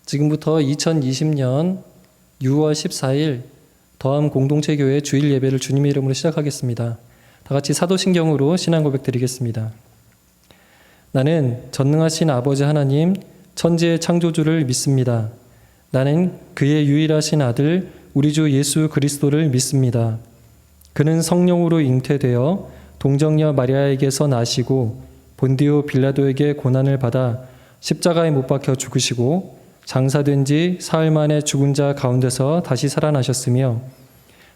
지금부터 2020년 6월 14일 더함 공동체 교회 주일 예배를 주님의 이름으로 시작하겠습니다. 다 같이 사도신경으로 신앙 고백 드리겠습니다. 나는 전능하신 아버지 하나님, 천지의 창조주를 믿습니다. 나는 그의 유일하신 아들 우리 주 예수 그리스도를 믿습니다. 그는 성령으로 잉태되어 동정녀 마리아에게서 나시고 본디오 빌라도에게 고난을 받아 십자가에 못 박혀 죽으시고 장사된 지 사흘 만에 죽은 자 가운데서 다시 살아나셨으며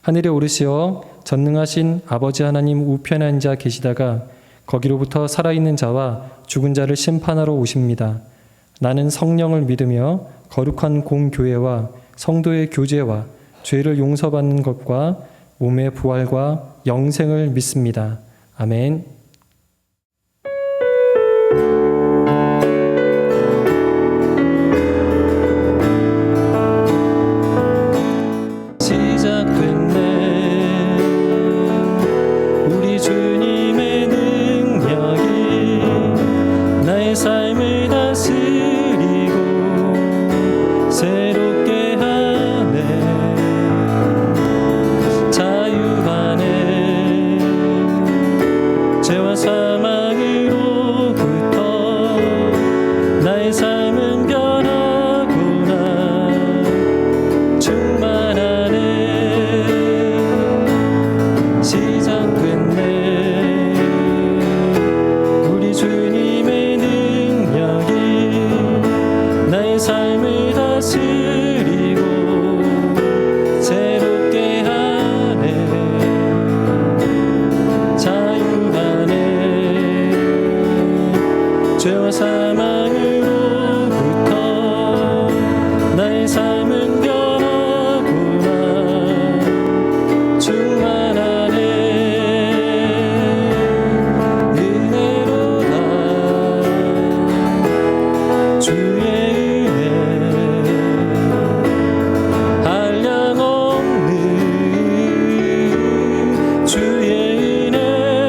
하늘에 오르시어 전능하신 아버지 하나님 우편에 앉아 계시다가 거기로부터 살아있는 자와 죽은 자를 심판하러 오십니다. 나는 성령을 믿으며 거룩한 공교회와 성도의 교제와 죄를 용서받는 것과 몸의 부활과 영생을 믿습니다. 아멘. 죄와 사망으로부터 나의 삶은 변하구나. 충만하네. 은혜로다. 주의 은혜 한량없는 주의 은혜로다.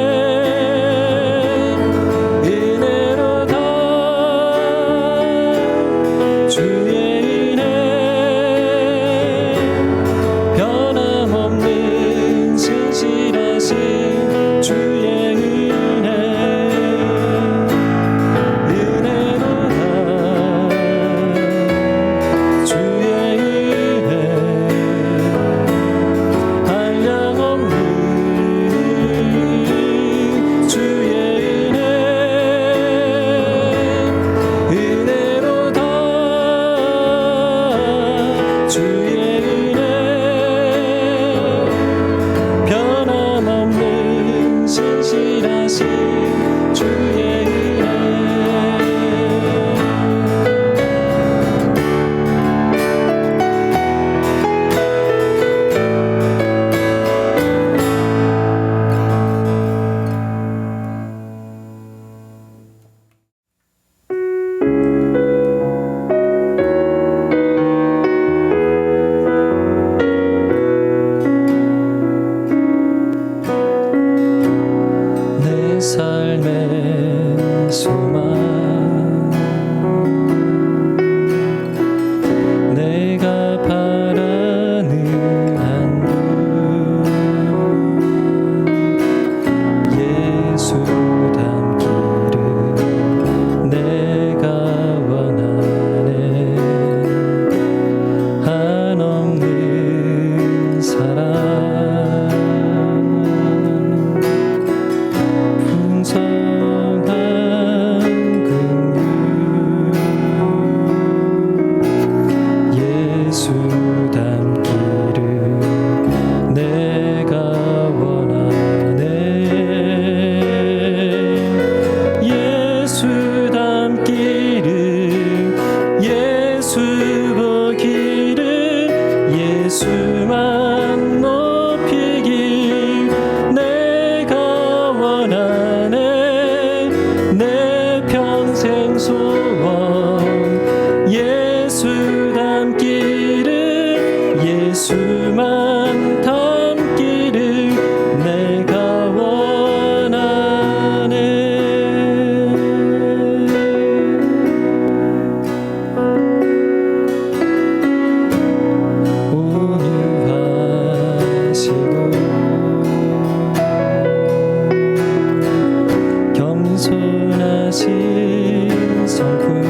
완전하신 성품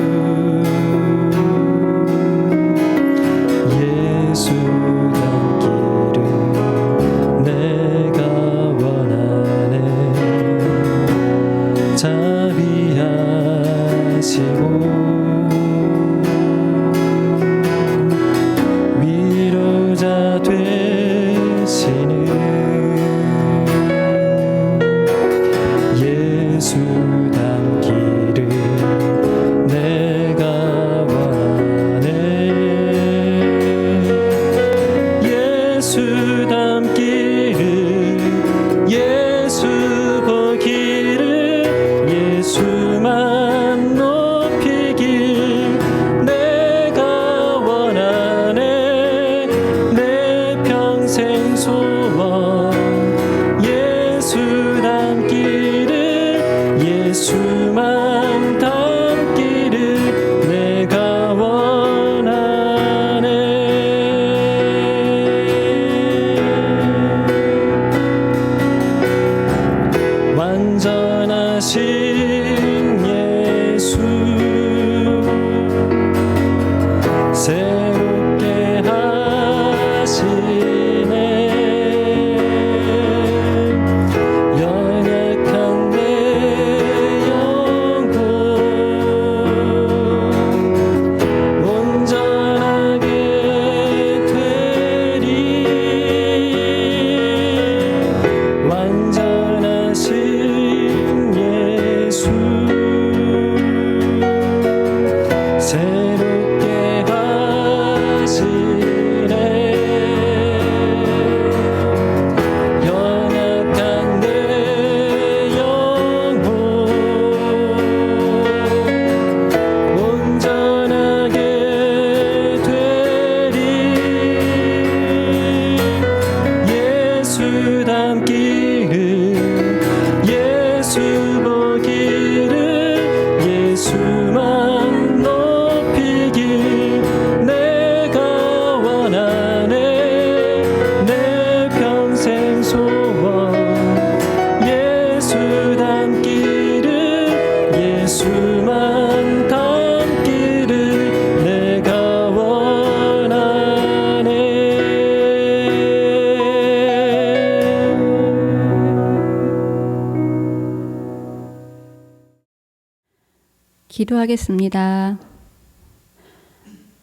예수 닮기를 내가 원하네. 자비하시고 위로자 되시는 예수 닮기를 내가 원하네. 예수 닮기를 예수 보기를 예수만 높이길 내가 원하네. 내 평생 소원 예수 닮기를 예수만 닮기를 내가 원하네. 완전하신 예수 새롭게 하시네. 연약한 내 영혼 온전하게 되리. 완전하신 예수 새롭게 하시네. 연약한 내 영혼 온전하게 되리. 예수 닮기를 예수 보기를 예수만 높이길 내가 원하네. 내 평생 소원 예수 닮기를 예수만 닮기를 내가 원하네. 기도하겠습니다.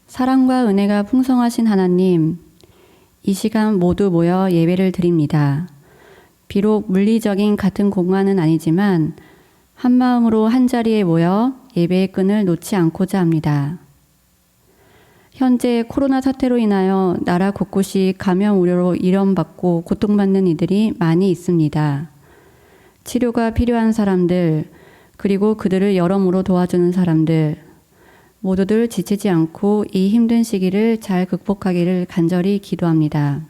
사랑과 은혜가 풍성하신 하나님, 이 시간 모두 모여 예배를 드립니다. 비록 물리적인 같은 공간은 아니지만 한 마음으로 한 자리에 모여 예배의 끈을 놓지 않고자 합니다. 현재 코로나 사태로 인하여 나라 곳곳이 감염 우려로 일연받고 고통받는 이들이 많이 있습니다. 치료가 필요한 사람들, 그리고 그들을 여러모로 도와주는 사람들, 모두들 지치지 않고 이 힘든 시기를 잘 극복하기를 간절히 기도합니다.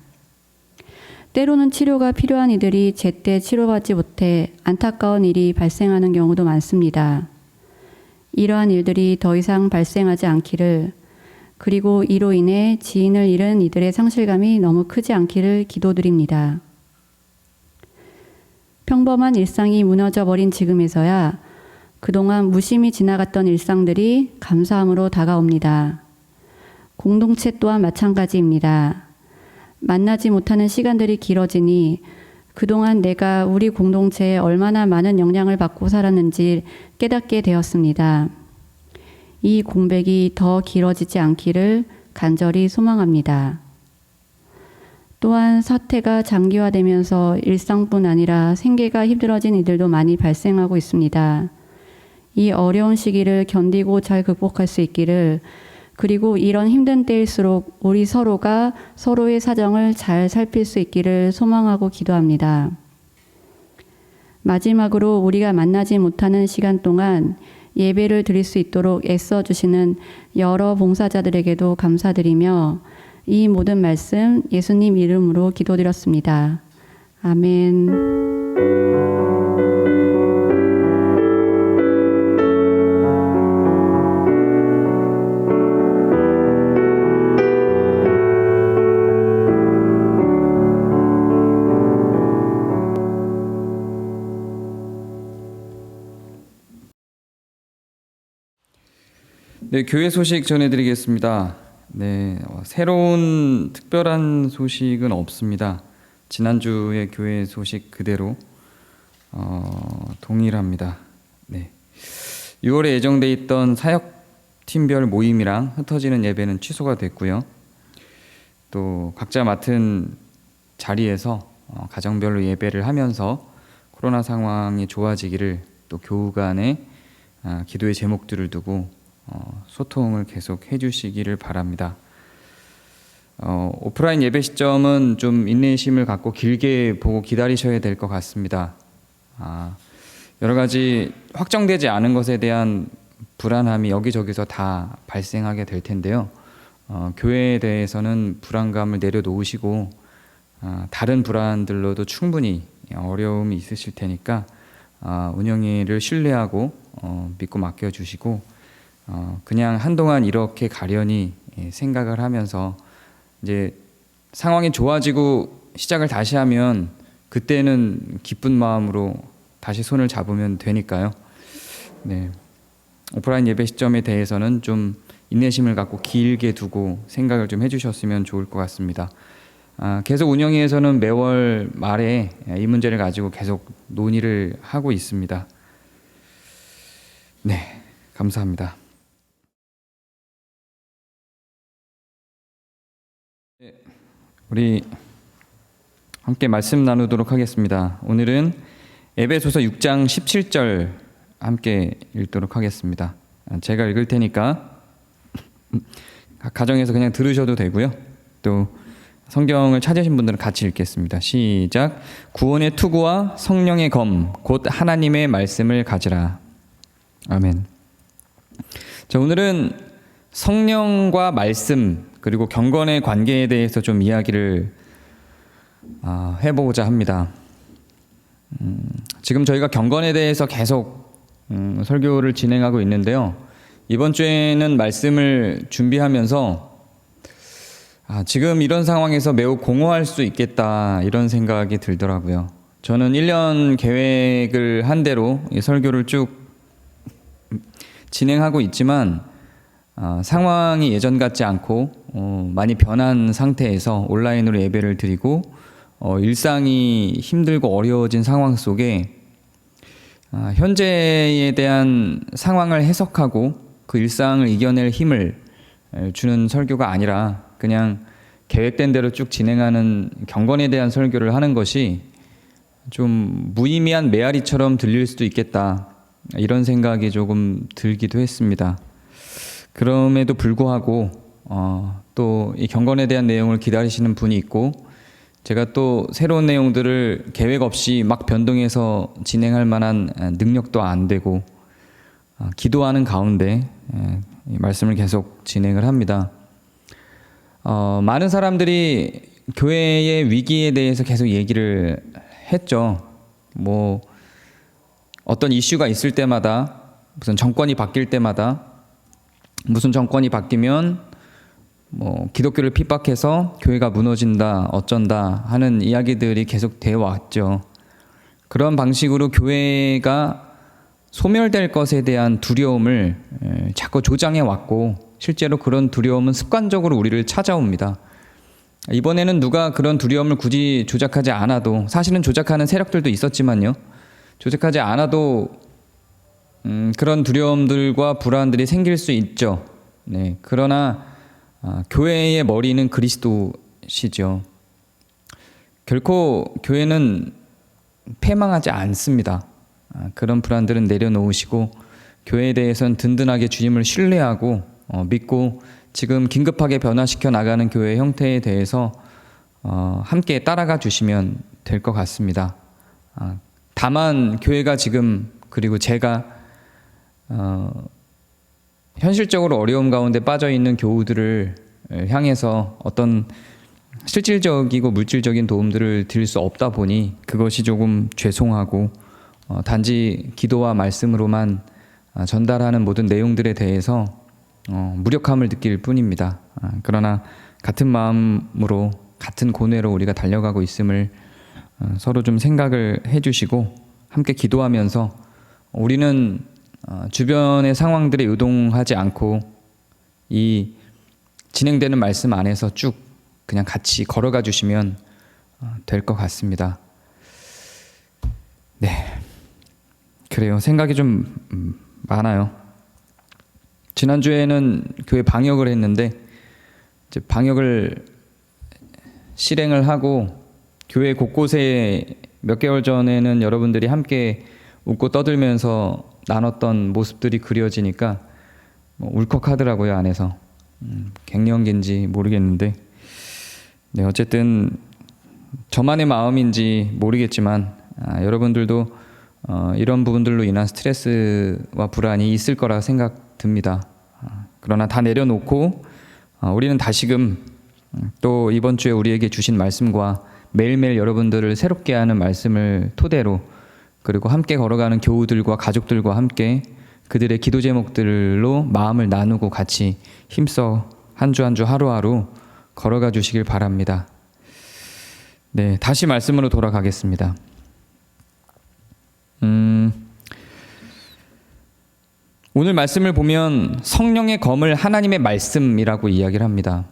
때로는 치료가 필요한 이들이 제때 치료받지 못해 안타까운 일이 발생하는 경우도 많습니다. 이러한 일들이 더 이상 발생하지 않기를, 그리고 이로 인해 지인을 잃은 이들의 상실감이 너무 크지 않기를 기도드립니다. 평범한 일상이 무너져 버린 지금에서야 그동안 무심히 지나갔던 일상들이 감사함으로 다가옵니다. 공동체 또한 마찬가지입니다. 만나지 못하는 시간들이 길어지니 그동안 내가 우리 공동체에 얼마나 많은 영향을 받고 살았는지 깨닫게 되었습니다. 이 공백이 더 길어지지 않기를 간절히 소망합니다. 또한 사태가 장기화되면서 일상뿐 아니라 생계가 힘들어진 이들도 많이 발생하고 있습니다. 이 어려운 시기를 견디고 잘 극복할 수 있기를, 그리고 이런 힘든 때일수록 우리 서로가 서로의 사정을 잘 살필 수 있기를 소망하고 기도합니다. 마지막으로 우리가 만나지 못하는 시간 동안 예배를 드릴 수 있도록 애써주시는 여러 봉사자들에게도 감사드리며 이 모든 말씀 예수님 이름으로 기도드렸습니다. 아멘. 네, 교회 소식 전해드리겠습니다. 네, 새로운 특별한 소식은 없습니다. 지난주의 교회 소식 그대로 동일합니다. 네, 6월에 예정돼 있던 사역팀별 모임이랑 흩어지는 예배는 취소가 됐고요. 또 각자 맡은 자리에서 가정별로 예배를 하면서 코로나 상황이 좋아지기를, 또 교우 간에 기도의 제목들을 두고 소통을 계속 해주시기를 바랍니다. 오프라인 예배 시점은 좀 인내심을 갖고 길게 보고 기다리셔야 될 것 같습니다. 여러 가지 확정되지 않은 것에 대한 불안함이 여기저기서 다 발생하게 될 텐데요. 교회에 대해서는 불안감을 내려놓으시고 다른 불안들로도 충분히 어려움이 있으실 테니까 운영위를 신뢰하고 믿고 맡겨주시고 그냥 한동안 이렇게 가려니 생각을 하면서 이제 상황이 좋아지고 시작을 다시 하면 그때는 기쁜 마음으로 다시 손을 잡으면 되니까요. 네, 오프라인 예배 시점에 대해서는 좀 인내심을 갖고 길게 두고 생각을 좀 해주셨으면 좋을 것 같습니다. 계속 운영위에서는 매월 말에 이 문제를 가지고 계속 논의를 하고 있습니다. 네, 감사합니다. 우리 함께 말씀 나누도록 하겠습니다. 오늘은 에베소서 6장 17절 함께 읽도록 하겠습니다. 제가 읽을 테니까 가정에서 그냥 들으셔도 되고요. 또 성경을 찾으신 분들은 같이 읽겠습니다. 시작. 구원의 투구와 성령의 검, 곧 하나님의 말씀을 가지라. 아멘. 자, 오늘은 성령과 말씀 그리고 경건의 관계에 대해서 좀 이야기를 해보고자 합니다. 지금 저희가 경건에 대해서 계속 설교를 진행하고 있는데요. 이번 주에는 말씀을 준비하면서 지금 이런 상황에서 매우 공허할 수 있겠다 이런 생각이 들더라고요. 저는 1년 계획을 한 대로 이 설교를 쭉 진행하고 있지만 상황이 예전 같지 않고 많이 변한 상태에서 온라인으로 예배를 드리고 일상이 힘들고 어려워진 상황 속에 현재에 대한 상황을 해석하고 그 일상을 이겨낼 힘을 주는 설교가 아니라 그냥 계획된 대로 쭉 진행하는 경건에 대한 설교를 하는 것이 좀 무의미한 메아리처럼 들릴 수도 있겠다 이런 생각이 조금 들기도 했습니다. 그럼에도 불구하고 또 이 경건에 대한 내용을 기다리시는 분이 있고 제가 또 새로운 내용들을 계획 없이 막 변동해서 진행할 만한 능력도 안 되고 기도하는 가운데 이 말씀을 계속 진행을 합니다. 많은 사람들이 교회의 위기에 대해서 계속 얘기를 했죠. 뭐 어떤 이슈가 있을 때마다 무슨 정권이 바뀔 때마다 무슨 정권이 바뀌면 뭐 기독교를 핍박해서 교회가 무너진다 어쩐다 하는 이야기들이 계속 되어 왔죠. 그런 방식으로 교회가 소멸될 것에 대한 두려움을 자꾸 조장해 왔고 실제로 그런 두려움은 습관적으로 우리를 찾아옵니다. 이번에는 누가 그런 두려움을 굳이 조작하지 않아도 사실은 조작하는 세력들도 있었지만요. 조작하지 않아도 그런 두려움들과 불안들이 생길 수 있죠. 네, 그러나 교회의 머리는 그리스도시죠. 결코 교회는 패망하지 않습니다. 그런 불안들은 내려놓으시고 교회에 대해서는 든든하게 주님을 신뢰하고 믿고 지금 긴급하게 변화시켜 나가는 교회의 형태에 대해서 함께 따라가 주시면 될 것 같습니다. 다만 교회가 지금 그리고 제가 현실적으로 어려움 가운데 빠져 있는 교우들을 향해서 어떤 실질적이고 물질적인 도움들을 드릴 수 없다 보니 그것이 조금 죄송하고 단지 기도와 말씀으로만 전달하는 모든 내용들에 대해서 무력함을 느낄 뿐입니다. 그러나 같은 마음으로 같은 고뇌로 우리가 달려가고 있음을 서로 좀 생각을 해주시고 함께 기도하면서 우리는 주변의 상황들에 요동하지 않고 이 진행되는 말씀 안에서 쭉 그냥 같이 걸어가 주시면 될 것 같습니다. 네, 그래요. 생각이 좀 많아요. 지난주에는 교회 방역을 했는데 이제 방역을 실행을 하고 교회 곳곳에 몇 개월 전에는 여러분들이 함께 웃고 떠들면서 나눴던 모습들이 그려지니까 울컥하더라고요, 안에서. 갱년기인지 모르겠는데, 네, 어쨌든 저만의 마음인지 모르겠지만 여러분들도 이런 부분들로 인한 스트레스와 불안이 있을 거라 생각 듭니다. 그러나 다 내려놓고 우리는 다시금 또 이번 주에 우리에게 주신 말씀과 매일매일 여러분들을 새롭게 하는 말씀을 토대로, 그리고 함께 걸어가는 교우들과 가족들과 함께 그들의 기도 제목들로 마음을 나누고 같이 힘써 한 주 한 주 하루하루 걸어가 주시길 바랍니다. 네, 다시 말씀으로 돌아가겠습니다. 오늘 말씀을 보면 성령의 검을 하나님의 말씀이라고 이야기를 합니다.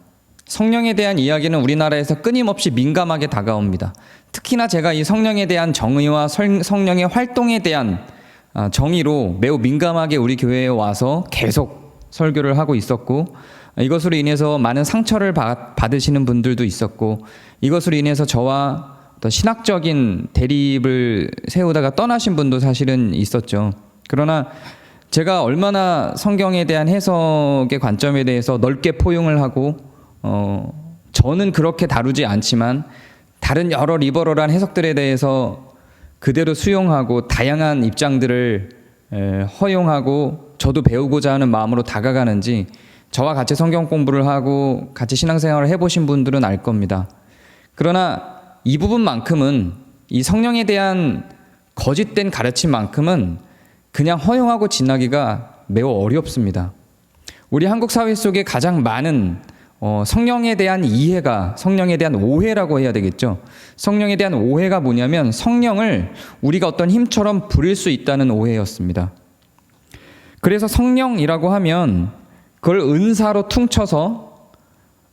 성령에 대한 이야기는 우리나라에서 끊임없이 민감하게 다가옵니다. 특히나 제가 이 성령에 대한 정의와 성령의 활동에 대한 정의로 매우 민감하게 우리 교회에 와서 계속 설교를 하고 있었고, 이것으로 인해서 많은 상처를 받으시는 분들도 있었고, 이것으로 인해서 저와 어떤 신학적인 대립을 세우다가 떠나신 분도 사실은 있었죠. 그러나 제가 얼마나 성경에 대한 해석의 관점에 대해서 넓게 포용을 하고 저는 그렇게 다루지 않지만 다른 여러 리버럴한 해석들에 대해서 그대로 수용하고 다양한 입장들을 허용하고 저도 배우고자 하는 마음으로 다가가는지 저와 같이 성경 공부를 하고 같이 신앙생활을 해보신 분들은 알 겁니다. 그러나 이 부분만큼은, 이 성령에 대한 거짓된 가르침만큼은 그냥 허용하고 지나기가 매우 어렵습니다. 우리 한국 사회 속에 가장 많은 성령에 대한 이해가, 성령에 대한 오해라고 해야 되겠죠. 성령에 대한 오해가 뭐냐면 성령을 우리가 어떤 힘처럼 부릴 수 있다는 오해였습니다. 그래서 성령이라고 하면 그걸 은사로 퉁쳐서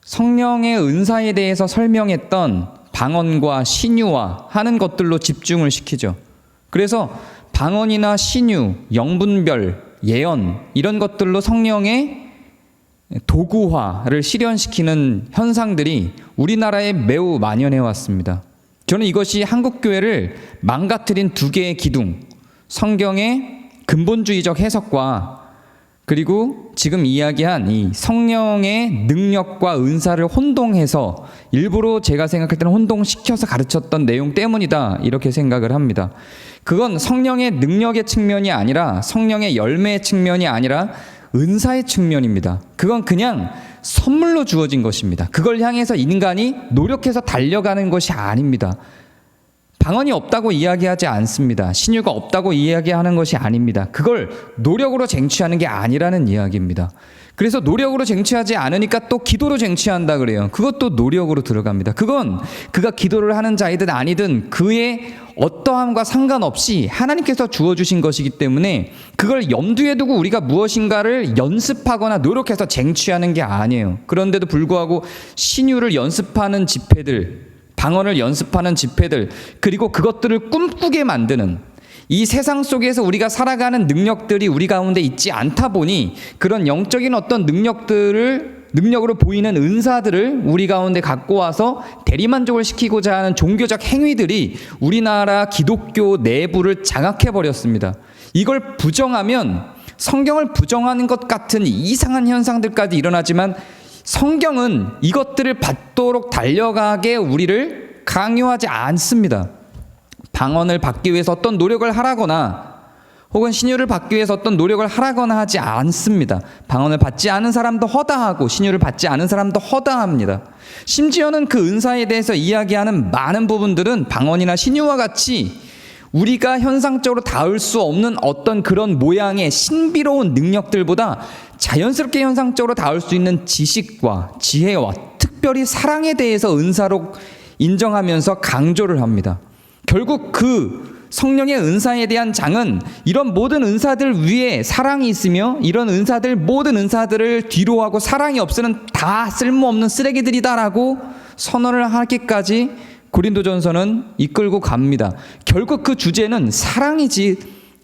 성령의 은사에 대해서 설명했던 방언과 신유와 하는 것들로 집중을 시키죠. 그래서 방언이나 신유, 영분별, 예언 이런 것들로 성령의 도구화를 실현시키는 현상들이 우리나라에 매우 만연해 왔습니다. 저는 이것이 한국교회를 망가뜨린 두 개의 기둥, 성경의 근본주의적 해석과 그리고 지금 이야기한 이 성령의 능력과 은사를 혼동해서 일부러 제가 생각할 때는 혼동시켜서 가르쳤던 내용 때문이다, 이렇게 생각을 합니다. 그건 성령의 능력의 측면이 아니라, 성령의 열매의 측면이 아니라 은사의 측면입니다. 그건 그냥 선물로 주어진 것입니다. 그걸 향해서 인간이 노력해서 달려가는 것이 아닙니다. 방언이 없다고 이야기하지 않습니다. 신유가 없다고 이야기하는 것이 아닙니다. 그걸 노력으로 쟁취하는 게 아니라는 이야기입니다. 그래서 노력으로 쟁취하지 않으니까 또 기도로 쟁취한다 그래요. 그것도 노력으로 들어갑니다. 그건 그가 기도를 하는 자이든 아니든 그의 어떠함과 상관없이 하나님께서 주어주신 것이기 때문에 그걸 염두에 두고 우리가 무엇인가를 연습하거나 노력해서 쟁취하는 게 아니에요. 그런데도 불구하고 신유를 연습하는 집회들, 방언을 연습하는 집회들, 그리고 그것들을 꿈꾸게 만드는 이 세상 속에서 우리가 살아가는 능력들이 우리 가운데 있지 않다 보니 그런 영적인 어떤 능력으로 보이는 은사들을 우리 가운데 갖고 와서 대리만족을 시키고자 하는 종교적 행위들이 우리나라 기독교 내부를 장악해버렸습니다. 이걸 부정하면 성경을 부정하는 것 같은 이상한 현상들까지 일어나지만 성경은 이것들을 받도록 달려가게 우리를 강요하지 않습니다. 방언을 받기 위해서 어떤 노력을 하라거나 혹은 신유를 받기 위해서 어떤 노력을 하라거나 하지 않습니다. 방언을 받지 않은 사람도 허다하고 신유를 받지 않은 사람도 허다합니다. 심지어는 그 은사에 대해서 이야기하는 많은 부분들은 방언이나 신유와 같이 우리가 현상적으로 닿을 수 없는 어떤 그런 모양의 신비로운 능력들보다 자연스럽게 현상적으로 닿을 수 있는 지식과 지혜와 특별히 사랑에 대해서 은사로 인정하면서 강조를 합니다. 결국 그 성령의 은사에 대한 장은 이런 모든 은사들 위에 사랑이 있으며 이런 모든 은사들을 뒤로하고 사랑이 없으면 다 쓸모없는 쓰레기들이다라고 선언을 하기까지 고린도전서는 이끌고 갑니다. 결국 그 주제는 사랑이지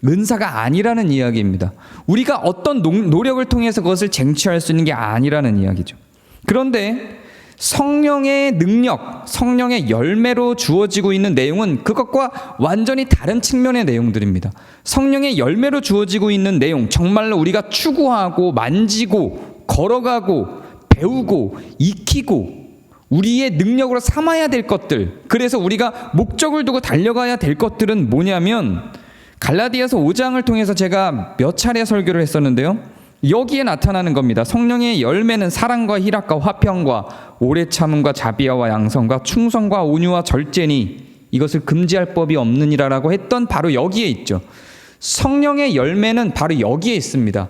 은사가 아니라는 이야기입니다. 우리가 어떤 노력을 통해서 그것을 쟁취할 수 있는 게 아니라는 이야기죠. 그런데 성령의 능력, 성령의 열매로 주어지고 있는 내용은 그것과 완전히 다른 측면의 내용들입니다. 성령의 열매로 주어지고 있는 내용, 정말로 우리가 추구하고 만지고 걸어가고 배우고 익히고 우리의 능력으로 삼아야 될 것들, 그래서 우리가 목적을 두고 달려가야 될 것들은 뭐냐면 갈라디아서 5장을 통해서 제가 몇 차례 설교를 했었는데요. 여기에 나타나는 겁니다. 성령의 열매는 사랑과 희락과 화평과 오래 참음과 자비와 양성과 충성과 온유와 절제니 이것을 금지할 법이 없느니라라고 했던 바로 여기에 있죠. 성령의 열매는 바로 여기에 있습니다.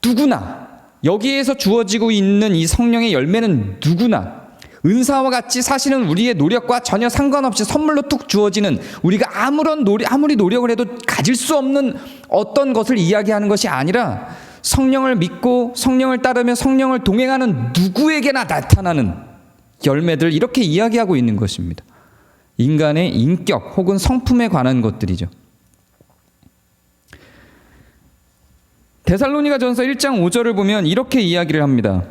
누구나 여기에서 주어지고 있는 이 성령의 열매는 누구나 은사와 같이 사실은 우리의 노력과 전혀 상관없이 선물로 뚝 주어지는, 우리가 아무리 노력을 해도 가질 수 없는 어떤 것을 이야기하는 것이 아니라 성령을 믿고 성령을 따르며 성령을 동행하는 누구에게나 나타나는 열매들, 이렇게 이야기하고 있는 것입니다. 인간의 인격 혹은 성품에 관한 것들이죠. 데살로니가전서 1장 5절을 보면 이렇게 이야기를 합니다.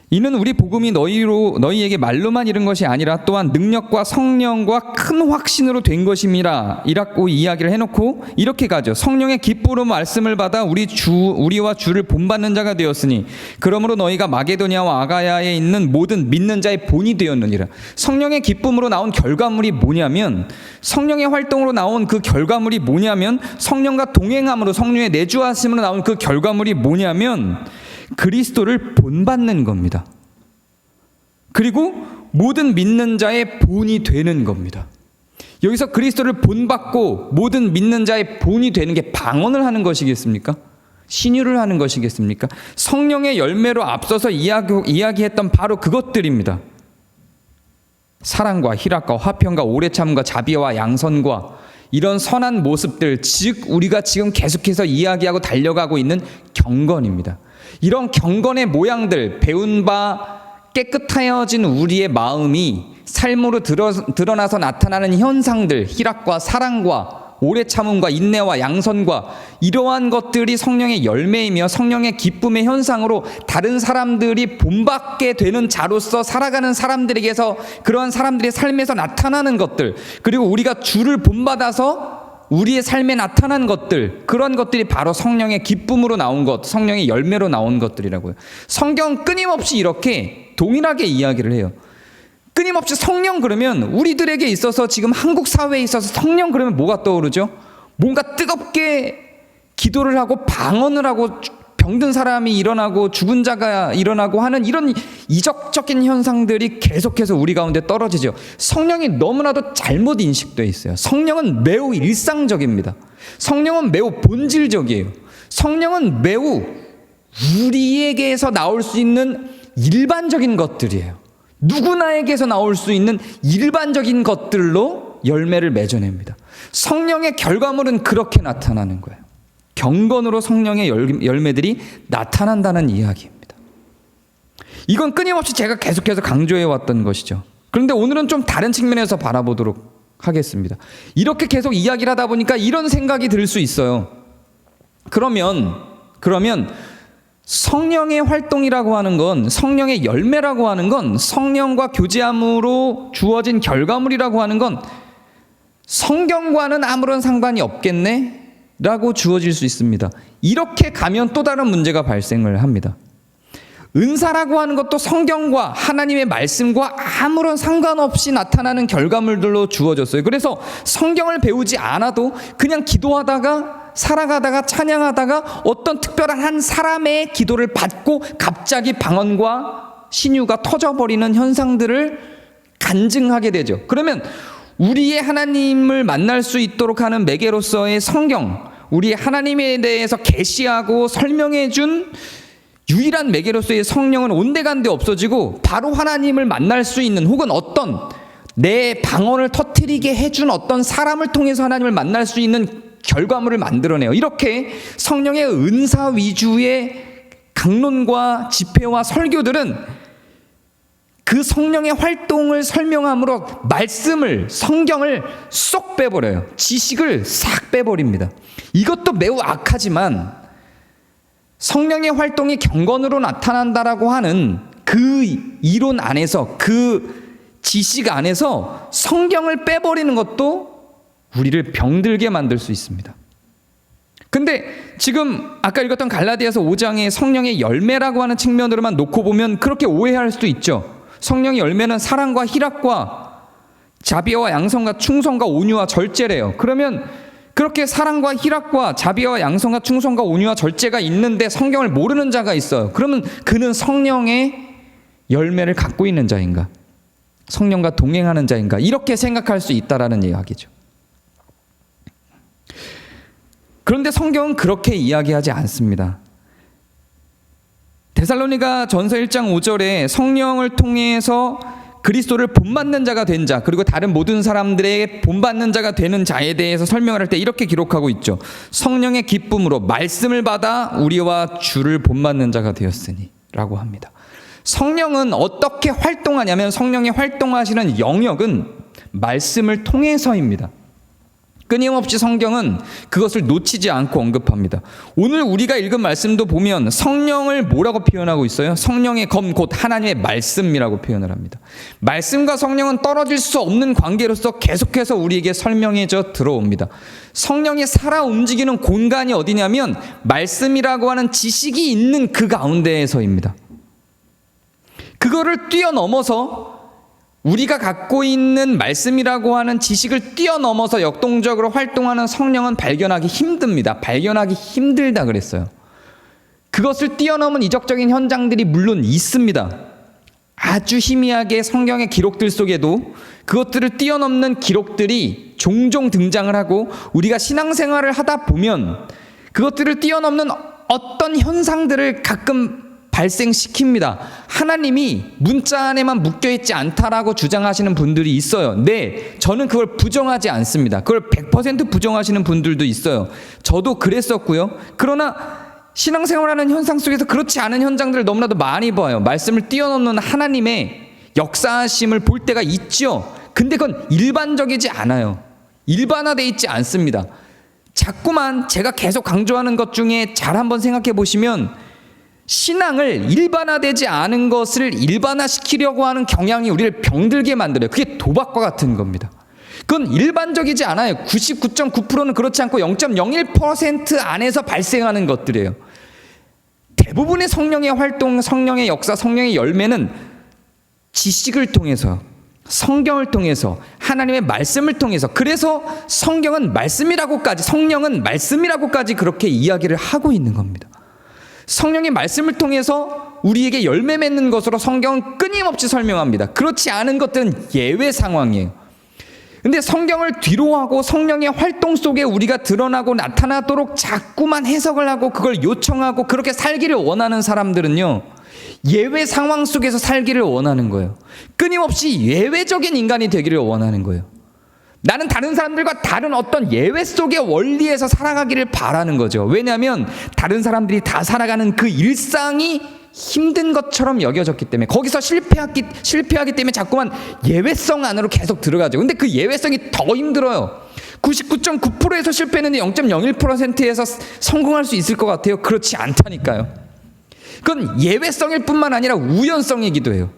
이는 우리 복음이 너희에게 말로만 이른 것이 아니라 또한 능력과 성령과 큰 확신으로 된 것임이라 이라고 이야기를 해놓고 이렇게 가죠. 성령의 기쁨으로 말씀을 받아 우리와 주를 본받는 자가 되었으니 그러므로 너희가 마게도냐와 아가야에 있는 모든 믿는 자의 본이 되었느니라. 성령의 기쁨으로 나온 결과물이 뭐냐면, 성령의 활동으로 나온 그 결과물이 뭐냐면, 성령과 동행함으로 성령의 내주하심으로 나온 그 결과물이 뭐냐면 그리스도를 본받는 겁니다. 그리고 모든 믿는 자의 본이 되는 겁니다. 여기서 그리스도를 본받고 모든 믿는 자의 본이 되는 게 방언을 하는 것이겠습니까? 신유를 하는 것이겠습니까? 성령의 열매로 앞서서 이야기했던 바로 그것들입니다. 사랑과 희락과 화평과 오래 참음과 자비와 양선과 이런 선한 모습들, 즉 우리가 지금 계속해서 이야기하고 달려가고 있는 경건입니다. 이런 경건의 모양들, 배운 바 깨끗하여진 우리의 마음이 삶으로 드러나서 나타나는 현상들, 희락과 사랑과 오래 참음과 인내와 양선과 이러한 것들이 성령의 열매이며 성령의 기쁨의 현상으로 다른 사람들이 본받게 되는 자로서 살아가는 사람들에게서, 그러한 사람들의 삶에서 나타나는 것들, 그리고 우리가 주를 본받아서 우리의 삶에 나타난 것들, 그런 것들이 바로 성령의 기쁨으로 나온 것, 성령의 열매로 나온 것들이라고요. 성경은 끊임없이 이렇게 동일하게 이야기를 해요. 끊임없이 성령 그러면 우리들에게 있어서, 지금 한국 사회에 있어서 성령 그러면 뭐가 떠오르죠? 뭔가 뜨겁게 기도를 하고 방언을 하고 병든 사람이 일어나고 죽은 자가 일어나고 하는 이런 이적적인 현상들이 계속해서 우리 가운데 떨어지죠. 성령이 너무나도 잘못 인식되어 있어요. 성령은 매우 일상적입니다. 성령은 매우 본질적이에요. 성령은 매우 우리에게서 나올 수 있는 일반적인 것들이에요. 누구나에게서 나올 수 있는 일반적인 것들로 열매를 맺어냅니다. 성령의 결과물은 그렇게 나타나는 거예요. 경건으로 성령의 열매들이 나타난다는 이야기입니다. 이건 끊임없이 제가 계속해서 강조해 왔던 것이죠. 그런데 오늘은 좀 다른 측면에서 바라보도록 하겠습니다. 이렇게 계속 이야기를 하다 보니까 이런 생각이 들 수 있어요. 그러면 성령의 활동이라고 하는 건, 성령의 열매라고 하는 건, 성령과 교제함으로 주어진 결과물이라고 하는 건 성경과는 아무런 상관이 없겠네? 라고 주어질 수 있습니다. 이렇게 가면 또 다른 문제가 발생을 합니다. 은사라고 하는 것도 성경과 하나님의 말씀과 아무런 상관없이 나타나는 결과물들로 주어졌어요. 그래서 성경을 배우지 않아도 그냥 기도하다가 살아가다가 찬양하다가 어떤 특별한 한 사람의 기도를 받고 갑자기 방언과 신유가 터져버리는 현상들을 간증하게 되죠. 그러면 우리의 하나님을 만날 수 있도록 하는 매개로서의 성경, 우리 하나님에 대해서 계시하고 설명해 준 유일한 매개로서의 성령은 온데간데 없어지고 바로 하나님을 만날 수 있는, 혹은 어떤 내 방언을 터뜨리게 해준 어떤 사람을 통해서 하나님을 만날 수 있는 결과물을 만들어내요. 이렇게 성령의 은사 위주의 강론과 집회와 설교들은 그 성령의 활동을 설명함으로 말씀을, 성경을 쏙 빼버려요. 지식을 싹 빼버립니다. 이것도 매우 악하지만 성령의 활동이 경건으로 나타난다라고 하는 그 이론 안에서, 그 지식 안에서 성경을 빼버리는 것도 우리를 병들게 만들 수 있습니다. 근데 지금 아까 읽었던 갈라디아서 5장의 성령의 열매라고 하는 측면으로만 놓고 보면 그렇게 오해할 수도 있죠. 성령의 열매는 사랑과 희락과 자비와 양성과 충성과 온유와 절제래요. 그러면 그렇게 사랑과 희락과 자비와 양성과 충성과 온유와 절제가 있는데 성경을 모르는 자가 있어요. 그러면 그는 성령의 열매를 갖고 있는 자인가? 성령과 동행하는 자인가? 이렇게 생각할 수 있다라는 이야기죠. 그런데 성경은 그렇게 이야기하지 않습니다. 데살로니가 전서 1장 5절에 성령을 통해서 그리스도를 본받는 자가 된 자, 그리고 다른 모든 사람들에게 본받는 자가 되는 자에 대해서 설명을 할 때 이렇게 기록하고 있죠. 성령의 기쁨으로 말씀을 받아 우리와 주를 본받는 자가 되었으니 라고 합니다. 성령은 어떻게 활동하냐면 성령의 활동하시는 영역은 말씀을 통해서입니다. 끊임없이 성경은 그것을 놓치지 않고 언급합니다. 오늘 우리가 읽은 말씀도 보면 성령을 뭐라고 표현하고 있어요? 성령의 검 곧 하나님의 말씀이라고 표현을 합니다. 말씀과 성령은 떨어질 수 없는 관계로서 계속해서 우리에게 설명해져 들어옵니다. 성령이 살아 움직이는 공간이 어디냐면 말씀이라고 하는 지식이 있는 그 가운데에서입니다. 그거를 뛰어넘어서 우리가 갖고 있는 말씀이라고 하는 지식을 뛰어넘어서 역동적으로 활동하는 성령은 발견하기 힘듭니다. 발견하기 힘들다 그랬어요. 그것을 뛰어넘은 이적적인 현장들이 물론 있습니다. 아주 희미하게 성경의 기록들 속에도 그것들을 뛰어넘는 기록들이 종종 등장을 하고 우리가 신앙생활을 하다 보면 그것들을 뛰어넘는 어떤 현상들을 가끔 발생시킵니다. 하나님이 문자 안에만 묶여있지 않다라고 주장하시는 분들이 있어요. 네, 저는 그걸 부정하지 않습니다. 그걸 100% 부정하시는 분들도 있어요. 저도 그랬었고요. 그러나 신앙생활하는 현상 속에서 그렇지 않은 현장들을 너무나도 많이 봐요. 말씀을 뛰어넘는 하나님의 역사하심을 볼 때가 있죠. 근데 그건 일반적이지 않아요. 일반화되어 있지 않습니다. 자꾸만 제가 계속 강조하는 것 중에 잘 한번 생각해 보시면 신앙을 일반화되지 않은 것을 일반화시키려고 하는 경향이 우리를 병들게 만들어요. 그게 도박과 같은 겁니다. 그건 일반적이지 않아요. 99.9%는 그렇지 않고 0.01% 안에서 발생하는 것들이에요. 대부분의 성령의 활동, 성령의 역사, 성령의 열매는 지식을 통해서, 성경을 통해서, 하나님의 말씀을 통해서, 그래서 성경은 말씀이라고까지, 성령은 말씀이라고까지 그렇게 이야기를 하고 있는 겁니다. 성령의 말씀을 통해서 우리에게 열매 맺는 것으로 성경은 끊임없이 설명합니다. 그렇지 않은 것들은 예외 상황이에요. 근데 성경을 뒤로하고 성령의 활동 속에 우리가 드러나고 나타나도록 자꾸만 해석을 하고 그걸 요청하고 그렇게 살기를 원하는 사람들은요, 예외 상황 속에서 살기를 원하는 거예요. 끊임없이 예외적인 인간이 되기를 원하는 거예요. 나는 다른 사람들과 다른 어떤 예외 속의 원리에서 살아가기를 바라는 거죠. 왜냐하면 다른 사람들이 다 살아가는 그 일상이 힘든 것처럼 여겨졌기 때문에, 거기서 실패하기 때문에 자꾸만 예외성 안으로 계속 들어가죠. 근데 그 예외성이 더 힘들어요. 99.9%에서 실패했는데 0.01%에서 성공할 수 있을 것 같아요? 그렇지 않다니까요. 그건 예외성일 뿐만 아니라 우연성이기도 해요.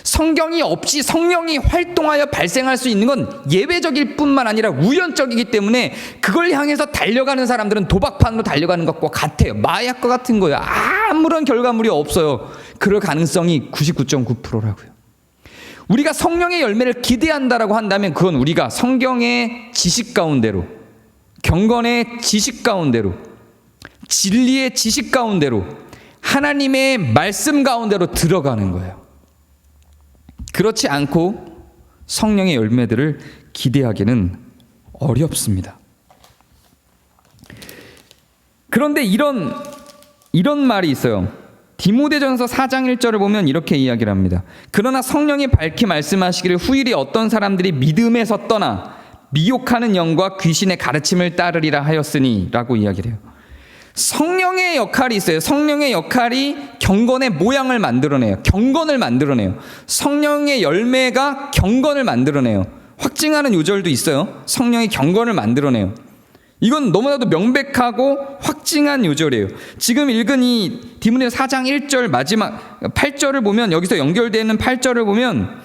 성경이 없이 성령이 활동하여 발생할 수 있는 건 예외적일 뿐만 아니라 우연적이기 때문에 그걸 향해서 달려가는 사람들은 도박판으로 달려가는 것과 같아요. 마약과 같은 거예요. 아무런 결과물이 없어요. 그럴 가능성이 99.9%라고요. 우리가 성령의 열매를 기대한다라고 한다면 그건 우리가 성경의 지식 가운데로, 경건의 지식 가운데로, 진리의 지식 가운데로, 하나님의 말씀 가운데로 들어가는 거예요. 그렇지 않고 성령의 열매들을 기대하기는 어렵습니다. 그런데 이런 말이 있어요. 디모데전서 4장 1절을 보면 이렇게 이야기를 합니다. 그러나 성령이 밝히 말씀하시기를 후일에 어떤 사람들이 믿음에서 떠나 미혹하는 영과 귀신의 가르침을 따르리라 하였으니 라고 이야기를 해요. 성령의 역할이 있어요. 성령의 역할이 경건의 모양을 만들어내요. 경건을 만들어내요. 성령의 열매가 경건을 만들어내요. 확증하는 요절도 있어요. 성령의 경건을 만들어내요. 이건 너무나도 명백하고 확증한 요절이에요. 지금 읽은 이 디모데 4장 1절 마지막 8절을 보면, 여기서 연결되는 8절을 보면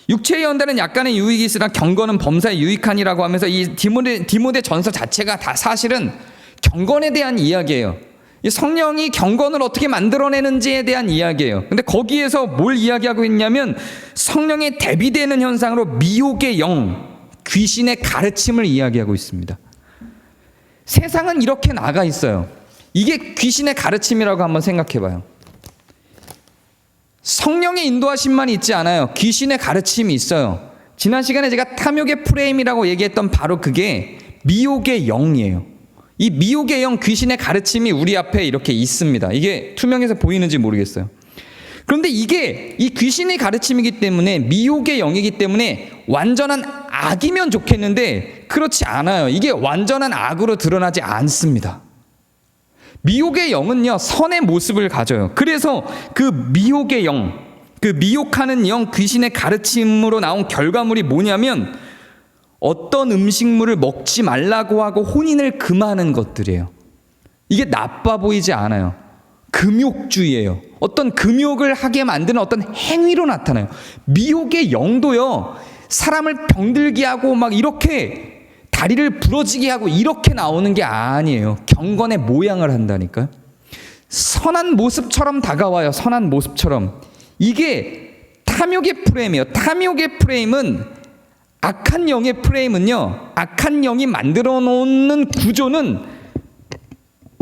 육체의 연단은 약간의 유익이 있으나 경건은 범사에 유익하니라고 하면서 이 디모데 전서 자체가 다 사실은 경건에 대한 이야기예요. 이 성령이 경건을 어떻게 만들어내는지에 대한 이야기예요. 근데 거기에서 뭘 이야기하고 있냐면 성령에 대비되는 현상으로 미혹의 영, 귀신의 가르침을 이야기하고 있습니다. 세상은 이렇게 나가 있어요. 이게 귀신의 가르침이라고 한번 생각해 봐요. 성령의 인도하심만 있지 않아요. 귀신의 가르침이 있어요. 지난 시간에 제가 탐욕의 프레임이라고 얘기했던 바로 그게 미혹의 영이에요. 이 미혹의 영, 귀신의 가르침이 우리 앞에 이렇게 있습니다. 이게 투명해서 보이는지 모르겠어요. 그런데 이게 이 귀신의 가르침이기 때문에, 미혹의 영이기 때문에 완전한 악이면 좋겠는데 그렇지 않아요. 이게 완전한 악으로 드러나지 않습니다. 미혹의 영은요, 선의 모습을 가져요. 그래서 그 미혹의 영, 그 미혹하는 영, 귀신의 가르침으로 나온 결과물이 뭐냐면 어떤 음식물을 먹지 말라고 하고 혼인을 금하는 것들이에요. 이게 나빠 보이지 않아요. 금욕주의예요. 어떤 금욕을 하게 만드는 어떤 행위로 나타나요. 미혹의 영도요, 사람을 병들게 하고 막 이렇게 다리를 부러지게 하고 이렇게 나오는 게 아니에요. 경건의 모양을 한다니까요. 선한 모습처럼 다가와요. 선한 모습처럼. 이게 탐욕의 프레임이에요. 탐욕의 프레임은, 악한 영의 프레임은요, 악한 영이 만들어 놓는 구조는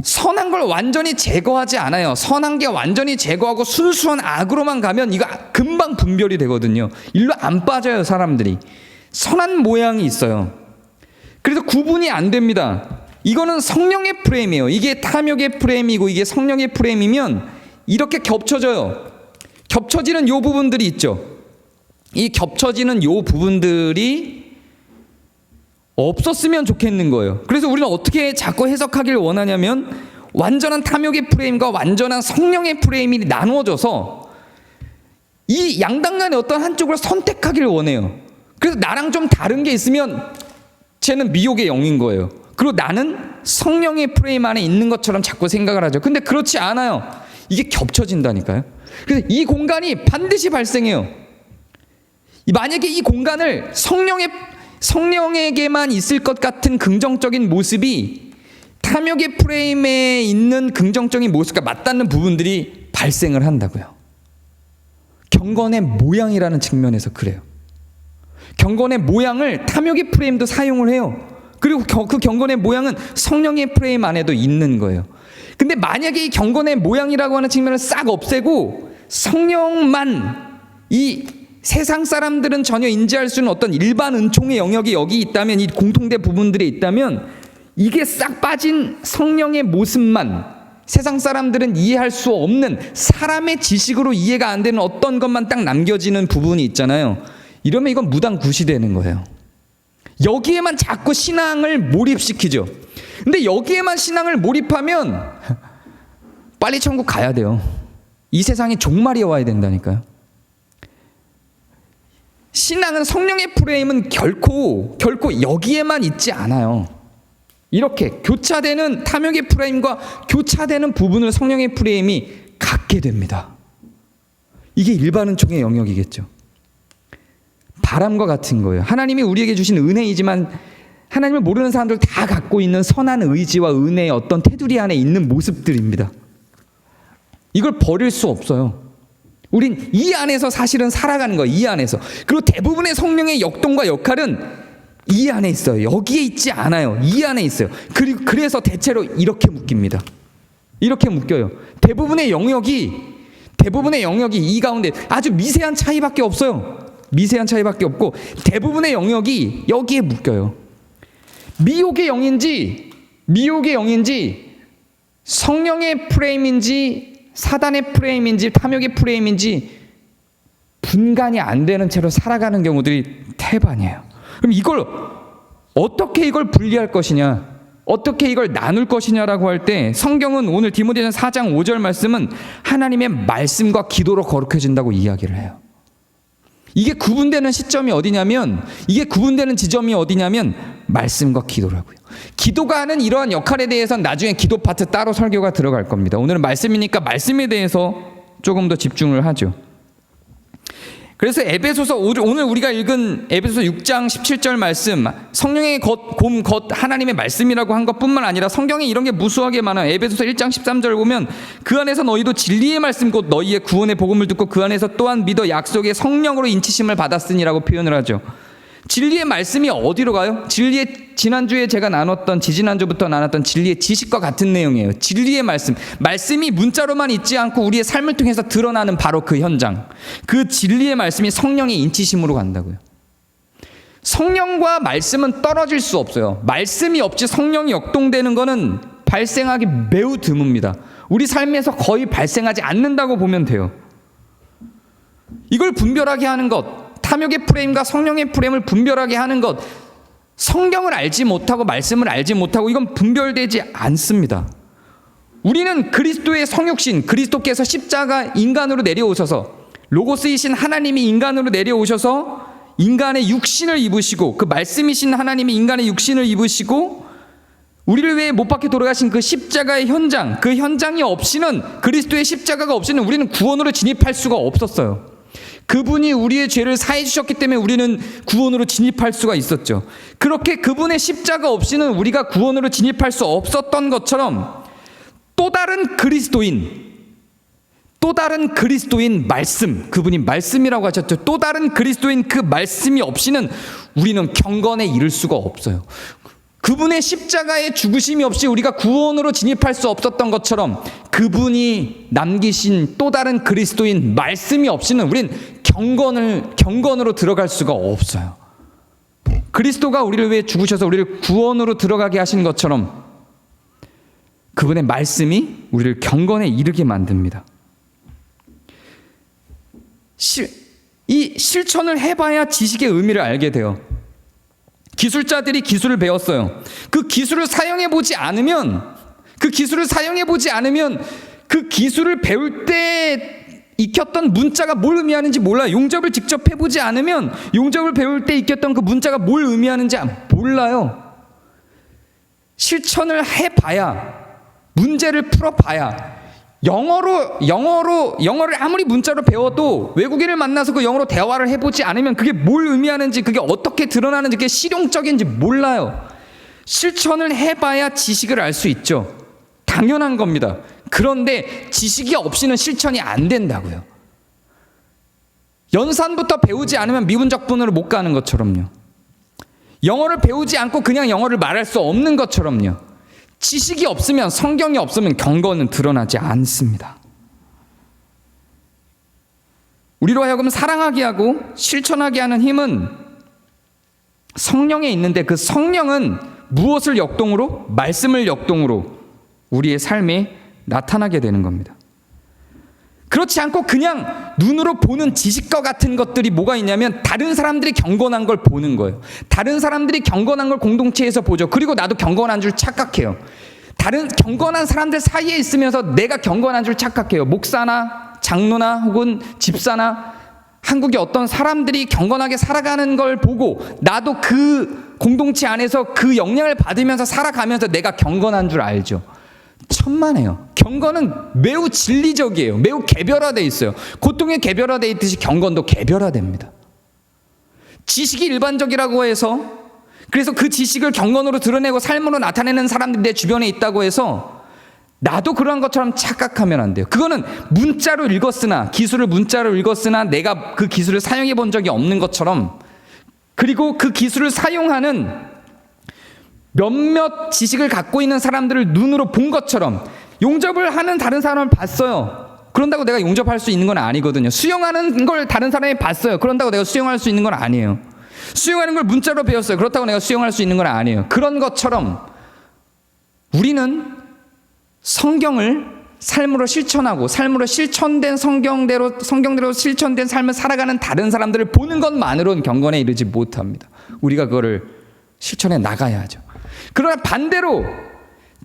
선한 걸 완전히 제거하지 않아요. 선한 게 완전히 제거하고 순수한 악으로만 가면 이거 금방 분별이 되거든요. 일로 안 빠져요, 사람들이. 선한 모양이 있어요. 그래서 구분이 안 됩니다. 이거는 성령의 프레임이에요. 이게 탐욕의 프레임이고 이게 성령의 프레임이면 이렇게 겹쳐져요. 겹쳐지는 요 부분들이 있죠. 이 겹쳐지는 요 부분들이 없었으면 좋겠는 거예요. 그래서 우리는 어떻게 자꾸 해석하기를 원하냐면 완전한 탐욕의 프레임과 완전한 성령의 프레임이 나누어져서 이 양당간의 어떤 한쪽을 선택하기를 원해요. 그래서 나랑 좀 다른 게 있으면 쟤는 미혹의 영인 거예요. 그리고 나는 성령의 프레임 안에 있는 것처럼 자꾸 생각을 하죠. 근데 그렇지 않아요. 이게 겹쳐진다니까요. 그래서 이 공간이 반드시 발생해요. 만약에 이 공간을 성령에게만 있을 것 같은 긍정적인 모습이 탐욕의 프레임에 있는 긍정적인 모습과 맞닿는 부분들이 발생을 한다고요. 경건의 모양이라는 측면에서 그래요. 경건의 모양을 탐욕의 프레임도 사용을 해요. 그리고 그 경건의 모양은 성령의 프레임 안에도 있는 거예요. 근데 만약에 이 경건의 모양이라고 하는 측면을 싹 없애고 성령만, 이 세상 사람들은 전혀 인지할 수 있는 어떤 일반 은총의 영역이 여기 있다면, 이 공통된 부분들이 있다면, 이게 싹 빠진 성령의 모습만, 세상 사람들은 이해할 수 없는, 사람의 지식으로 이해가 안 되는 어떤 것만 딱 남겨지는 부분이 있잖아요. 이러면 이건 무당구시되는 거예요. 여기에만 자꾸 신앙을 몰입시키죠. 근데 여기에만 신앙을 몰입하면 빨리 천국 가야 돼요. 이 세상이 종말이 와야 된다니까요. 신앙은, 성령의 프레임은 결코 여기에만 있지 않아요. 이렇게 교차되는 탐욕의 프레임과 교차되는 부분을 성령의 프레임이 갖게 됩니다. 이게 일반 은총의 영역이겠죠. 바람과 같은 거예요. 하나님이 우리에게 주신 은혜이지만 하나님을 모르는 사람들 다 갖고 있는 선한 의지와 은혜의 어떤 테두리 안에 있는 모습들입니다. 이걸 버릴 수 없어요. 우린 이 안에서 사실은 살아가는 거예요. 이 안에서. 그리고 대부분의 성령의 역동과 역할은 이 안에 있어요. 여기에 있지 않아요. 이 안에 있어요. 그래서 대체로 이렇게 묶입니다. 이렇게 묶여요. 대부분의 영역이 이 가운데 아주 미세한 차이밖에 없어요. 미세한 차이밖에 없고 대부분의 영역이 여기에 묶여요. 미혹의 영인지 성령의 프레임인지 사단의 프레임인지 탐욕의 프레임인지 분간이 안 되는 채로 살아가는 경우들이 태반이에요. 그럼 이걸 어떻게 분리할 것이냐, 어떻게 이걸 나눌 것이냐라고 할 때 성경은 오늘 디모데전서 4장 5절 말씀은 하나님의 말씀과 기도로 거룩해진다고 이야기를 해요. 이게 구분되는 시점이 어디냐면, 이게 구분되는 지점이 어디냐면 말씀과 기도라고요. 기도가 하는 이러한 역할에 대해서는 나중에 기도 파트 따로 설교가 들어갈 겁니다. 오늘은 말씀이니까 말씀에 대해서 조금 더 집중을 하죠. 그래서 에베소서, 오늘 우리가 읽은 에베소서 6장 17절 말씀, 성령의 것, 곰, 것, 하나님의 말씀이라고 한 것뿐만 아니라 성경에 이런 게 무수하게 많아요. 에베소서 1장 13절 보면 그 안에서 너희도 진리의 말씀 곧 너희의 구원의 복음을 듣고 그 안에서 또한 믿어 약속의 성령으로 인치심을 받았으니라고 표현을 하죠. 진리의 말씀이 어디로 가요? 진리의, 지난주에 제가 지지난주부터 나눴던 진리의 지식과 같은 내용이에요. 진리의 말씀. 말씀이 문자로만 있지 않고 우리의 삶을 통해서 드러나는 바로 그 현장. 그 진리의 말씀이 성령의 인치심으로 간다고요. 성령과 말씀은 떨어질 수 없어요. 말씀이 없이 성령이 역동되는 것은 발생하기 매우 드뭅니다. 우리 삶에서 거의 발생하지 않는다고 보면 돼요. 이걸 분별하게 하는 것, 탐욕의 프레임과 성령의 프레임을 분별하게 하는 것, 성경을 알지 못하고 말씀을 알지 못하고 이건 분별되지 않습니다. 우리는 그리스도의 성육신, 그리스도께서 십자가 인간으로 내려오셔서 로고스이신 하나님이 인간으로 내려오셔서 인간의 육신을 입으시고 그 말씀이신 하나님이 인간의 육신을 입으시고 우리를 위해 못 박혀 돌아가신 그 십자가의 현장, 그 현장이 없이는, 그리스도의 십자가가 없이는 우리는 구원으로 진입할 수가 없었어요. 그분이 우리의 죄를 사해 주셨기 때문에 우리는 구원으로 진입할 수가 있었죠. 그렇게 그분의 십자가 없이는 우리가 구원으로 진입할 수 없었던 것처럼 또 다른 그리스도인 말씀, 그분이 말씀이라고 하셨죠. 또 다른 그리스도인 그 말씀이 없이는 우리는 경건에 이를 수가 없어요. 그분의 십자가의 죽으심이 없이 우리가 구원으로 진입할 수 없었던 것처럼 그분이 남기신 또 다른 그리스도인 말씀이 없이는 우린 경건으로 들어갈 수가 없어요. 그리스도가 우리를 위해 죽으셔서 우리를 구원으로 들어가게 하신 것처럼 그분의 말씀이 우리를 경건에 이르게 만듭니다. 이 실천을 해봐야 지식의 의미를 알게 돼요. 기술자들이 기술을 배웠어요. 그 기술을 사용해보지 않으면 그 기술을 배울 때 익혔던 문자가 뭘 의미하는지 몰라요. 용접을 직접 해보지 않으면 용접을 배울 때 익혔던 그 문자가 뭘 의미하는지 몰라요. 실천을 해봐야, 문제를 풀어봐야, 영어를 아무리 문자로 배워도 외국인을 만나서 그 영어로 대화를 해보지 않으면 그게 뭘 의미하는지, 그게 어떻게 드러나는지, 그게 실용적인지 몰라요. 실천을 해봐야 지식을 알 수 있죠. 당연한 겁니다. 그런데 지식이 없이는 실천이 안 된다고요. 연산부터 배우지 않으면 미분적분으로 못 가는 것처럼요. 영어를 배우지 않고 그냥 영어를 말할 수 없는 것처럼요. 지식이 없으면, 성경이 없으면 경건은 드러나지 않습니다. 우리로 하여금 사랑하게 하고 실천하게 하는 힘은 성령에 있는데 그 성령은 무엇을 역동으로? 말씀을 역동으로 우리의 삶에 나타나게 되는 겁니다. 그렇지 않고 그냥 눈으로 보는 지식과 같은 것들이 뭐가 있냐면 다른 사람들이 경건한 걸 보는 거예요. 다른 사람들이 경건한 걸 공동체에서 보죠. 그리고 나도 경건한 줄 착각해요. 다른 경건한 사람들 사이에 있으면서 내가 경건한 줄 착각해요. 목사나 장로나 혹은 집사나 한국의 어떤 사람들이 경건하게 살아가는 걸 보고 나도 그 공동체 안에서 그 영향을 받으면서 살아가면서 내가 경건한 줄 알죠. 천만에요. 경건은 매우 진리적이에요. 매우 개별화되어 있어요. 고통이 개별화되어 있듯이 경건도 개별화됩니다. 지식이 일반적이라고 해서, 그래서 그 지식을 경건으로 드러내고 삶으로 나타내는 사람들이 내 주변에 있다고 해서 나도 그러한 것처럼 착각하면 안 돼요. 그거는 문자로 읽었으나, 기술을 문자로 읽었으나 내가 그 기술을 사용해 본 적이 없는 것처럼, 그리고 그 기술을 사용하는 몇몇 지식을 갖고 있는 사람들을 눈으로 본 것처럼, 용접을 하는 다른 사람을 봤어요. 그런다고 내가 용접할 수 있는 건 아니거든요. 수영하는 걸 다른 사람이 봤어요. 그런다고 내가 수영할 수 있는 건 아니에요. 수영하는 걸 문자로 배웠어요. 그렇다고 내가 수영할 수 있는 건 아니에요. 그런 것처럼 우리는 성경을 삶으로 실천하고 삶으로 실천된 성경대로 실천된 삶을 살아가는 다른 사람들을 보는 것만으로는 경건에 이르지 못합니다. 우리가 그거를 실천해 나가야죠. 그러나 반대로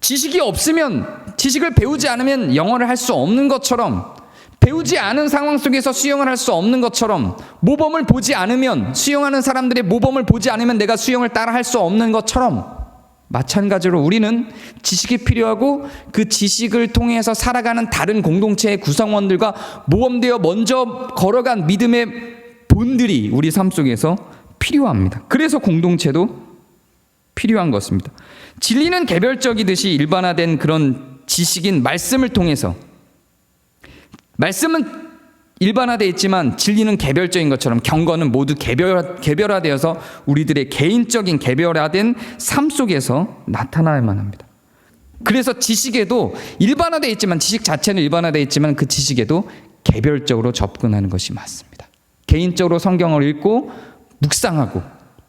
지식이 없으면, 지식을 배우지 않으면 영어를 할 수 없는 것처럼, 배우지 않은 상황 속에서 수영을 할 수 없는 것처럼, 모범을 보지 않으면, 수영하는 사람들의 모범을 보지 않으면 내가 수영을 따라 할 수 없는 것처럼, 마찬가지로 우리는 지식이 필요하고 그 지식을 통해서 살아가는 다른 공동체의 구성원들과 모범되어 먼저 걸어간 믿음의 본들이 우리 삶 속에서 필요합니다. 그래서 공동체도 필요한 것입니다. 진리는 개별적이듯이 일반화된 그런 지식인 말씀을 통해서, 말씀은 일반화되어 있지만 진리는 개별적인 것처럼 경건은 모두 개별화되어서 우리들의 개인적인 개별화된 삶 속에서 나타나야만 합니다. 그래서 지식에도 일반화되어 있지만, 지식 자체는 일반화되어 있지만 그 지식에도 개별적으로 접근하는 것이 맞습니다. 개인적으로 성경을 읽고 묵상하고,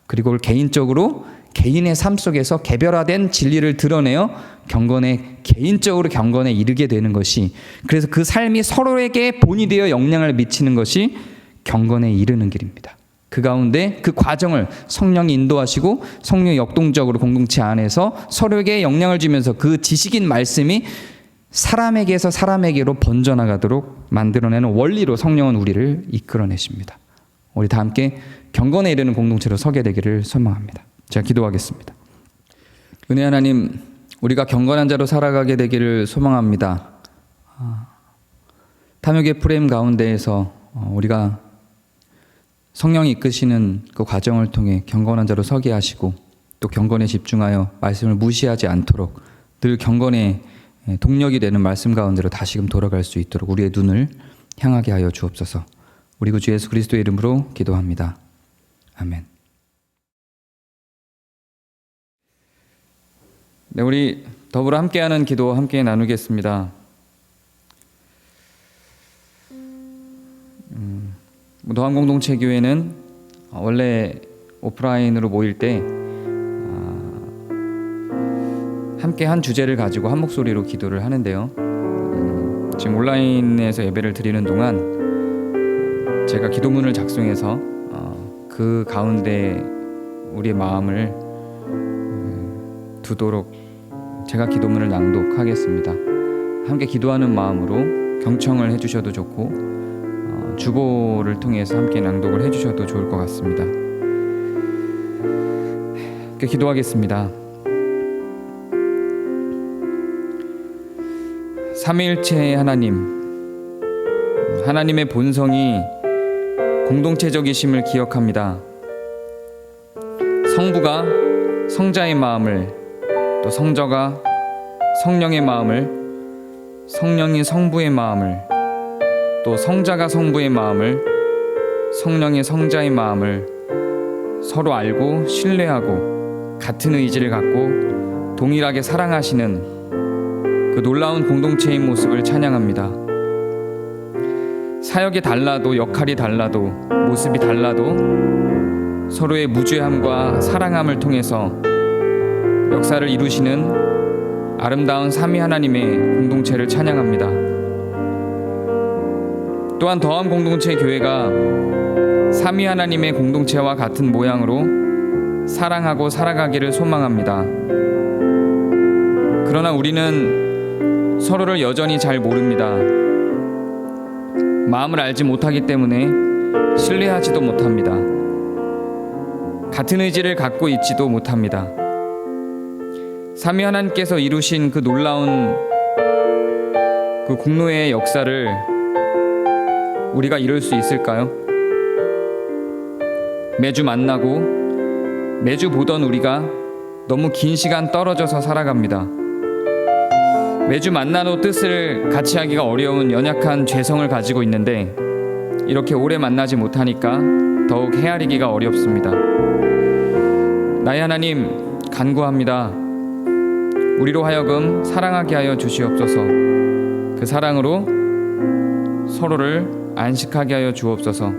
그리고 개인적으로 개인의 삶 속에서 개별화된 진리를 드러내어 개인적으로 경건에 이르게 되는 것이, 그래서 그 삶이 서로에게 본이 되어 영향을 미치는 것이 경건에 이르는 길입니다. 그 가운데 그 과정을 성령이 인도하시고 성령이 역동적으로 공동체 안에서 서로에게 영향을 주면서 그 지식인 말씀이 사람에게서 사람에게로 번져나가도록 만들어내는 원리로 성령은 우리를 이끌어내십니다. 우리 다 함께 경건에 이르는 공동체로 서게 되기를 소망합니다. 제가 기도하겠습니다. 은혜 하나님, 우리가 경건한 자로 살아가게 되기를 소망합니다. 탐욕의 프레임 가운데에서 우리가 성령이 이끄시는 그 과정을 통해 경건한 자로 서게 하시고, 또 경건에 집중하여 말씀을 무시하지 않도록 늘 경건의 동력이 되는 말씀 가운데로 다시금 돌아갈 수 있도록 우리의 눈을 향하게 하여 주옵소서. 우리 구주 예수 그리스도의 이름으로 기도합니다. 아멘. 네, 우리 더불어 함께하는 기도 함께 나누겠습니다. 노한공동체 교회는 원래 오프라인으로 모일 때 함께 한 주제를 가지고 한 목소리로 기도를 하는데요. 지금 온라인에서 예배를 드리는 동안 제가 기도문을 작성해서 그 가운데 우리의 마음을 두도록 제가 기도문을 낭독하겠습니다. 함께 기도하는 마음으로 경청을 해주셔도 좋고 주보를 통해서 함께 낭독을 해주셔도 좋을 것 같습니다. 기도하겠습니다. 삼위일체의 하나님, 하나님의 본성이 공동체적이심을 기억합니다. 성부가 성자의 마음을, 또 성자가 성령의 마음을, 성령이 성부의 마음을, 또 성자가 성부의 마음을, 성령이 성자의 마음을 서로 알고 신뢰하고 같은 의지를 갖고 동일하게 사랑하시는 그 놀라운 공동체의 모습을 찬양합니다. 사역이 달라도, 역할이 달라도, 모습이 달라도 서로의 무죄함과 사랑함을 통해서 역사를 이루시는 아름다운 삼위 하나님의 공동체를 찬양합니다. 또한 더함 공동체 교회가 삼위 하나님의 공동체와 같은 모양으로 사랑하고 살아가기를 소망합니다. 그러나 우리는 서로를 여전히 잘 모릅니다. 마음을 알지 못하기 때문에 신뢰하지도 못합니다. 같은 의지를 갖고 있지도 못합니다. 삼위 하나님께서 이루신 그 놀라운 그 공로의 역사를 우리가 이룰 수 있을까요? 매주 만나고 매주 보던 우리가 너무 긴 시간 떨어져서 살아갑니다. 매주 만나도 뜻을 같이 하기가 어려운 연약한 죄성을 가지고 있는데 이렇게 오래 만나지 못하니까 더욱 헤아리기가 어렵습니다. 나의 하나님, 간구합니다. 우리로 하여금 사랑하게 하여 주시옵소서. 그 사랑으로 서로를 안식하게 하여 주옵소서.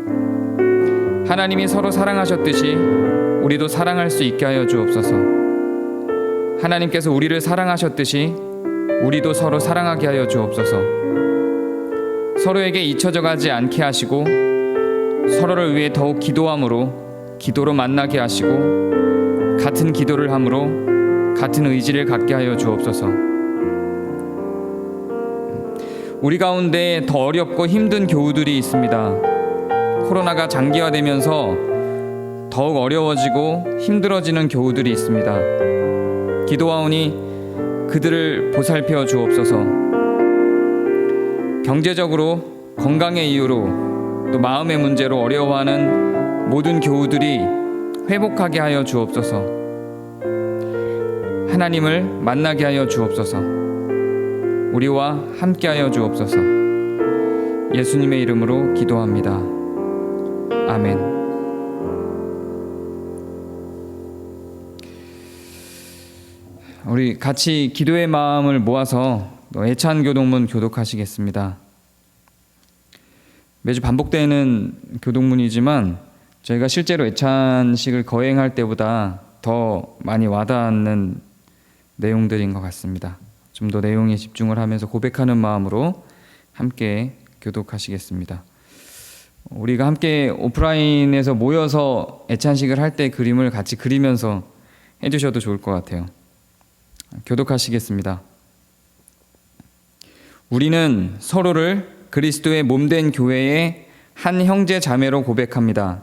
하나님이 서로 사랑하셨듯이 우리도 사랑할 수 있게 하여 주옵소서. 하나님께서 우리를 사랑하셨듯이 우리도 서로 사랑하게 하여 주옵소서. 서로에게 잊혀져 가지 않게 하시고 서로를 위해 더욱 기도함으로 기도로 만나게 하시고 같은 기도를 함으로 같은 의지를 갖게 하여 주옵소서. 우리 가운데 더 어렵고 힘든 교우들이 있습니다. 코로나가 장기화되면서 더욱 어려워지고 힘들어지는 교우들이 있습니다. 기도하오니 그들을 보살펴 주옵소서. 경제적으로, 건강의 이유로, 또 마음의 문제로 어려워하는 모든 교우들이 회복하게 하여 주옵소서. 하나님을 만나게 하여 주옵소서. 우리와 함께하여 주옵소서. 예수님의 이름으로 기도합니다. 아멘. 우리 같이 기도의 마음을 모아서 애찬교동문 교독하시겠습니다. 매주 반복되는 교독문이지만 저희가 실제로 애찬식을 거행할 때보다 더 많이 와닿는 내용들인 것 같습니다. 좀 더 내용에 집중을 하면서 고백하는 마음으로 함께 교독하시겠습니다. 우리가 함께 오프라인에서 모여서 애찬식을 할 때 그림을 같이 그리면서 해주셔도 좋을 것 같아요. 교독하시겠습니다. 우리는 서로를 그리스도의 몸된 교회의 한 형제 자매로 고백합니다.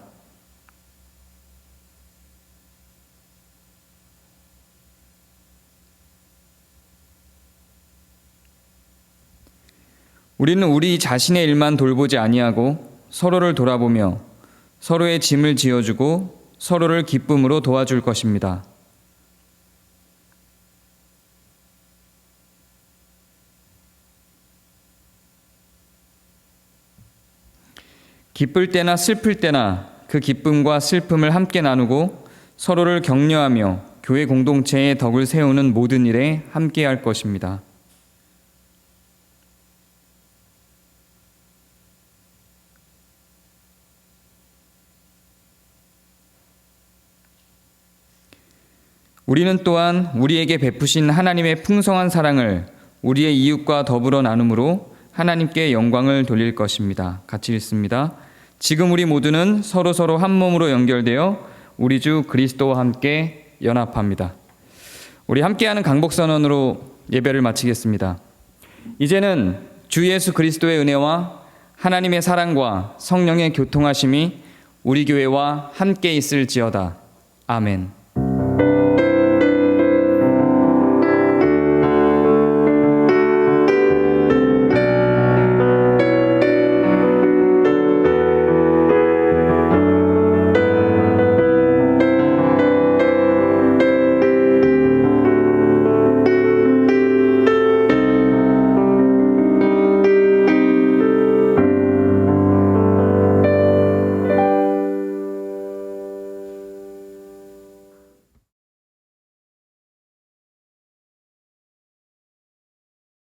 우리는 우리 자신의 일만 돌보지 아니하고 서로를 돌아보며 서로의 짐을 지어주고 서로를 기쁨으로 도와줄 것입니다. 기쁠 때나 슬플 때나 그 기쁨과 슬픔을 함께 나누고 서로를 격려하며 교회 공동체의 덕을 세우는 모든 일에 함께할 것입니다. 우리는 또한 우리에게 베푸신 하나님의 풍성한 사랑을 우리의 이웃과 더불어 나눔으로 하나님께 영광을 돌릴 것입니다. 같이 읽습니다. 지금 우리 모두는 서로서로 한 몸으로 연결되어 우리 주 그리스도와 함께 연합합니다. 우리 함께하는 강복선언으로 예배를 마치겠습니다. 이제는 주 예수 그리스도의 은혜와 하나님의 사랑과 성령의 교통하심이 우리 교회와 함께 있을지어다. 아멘.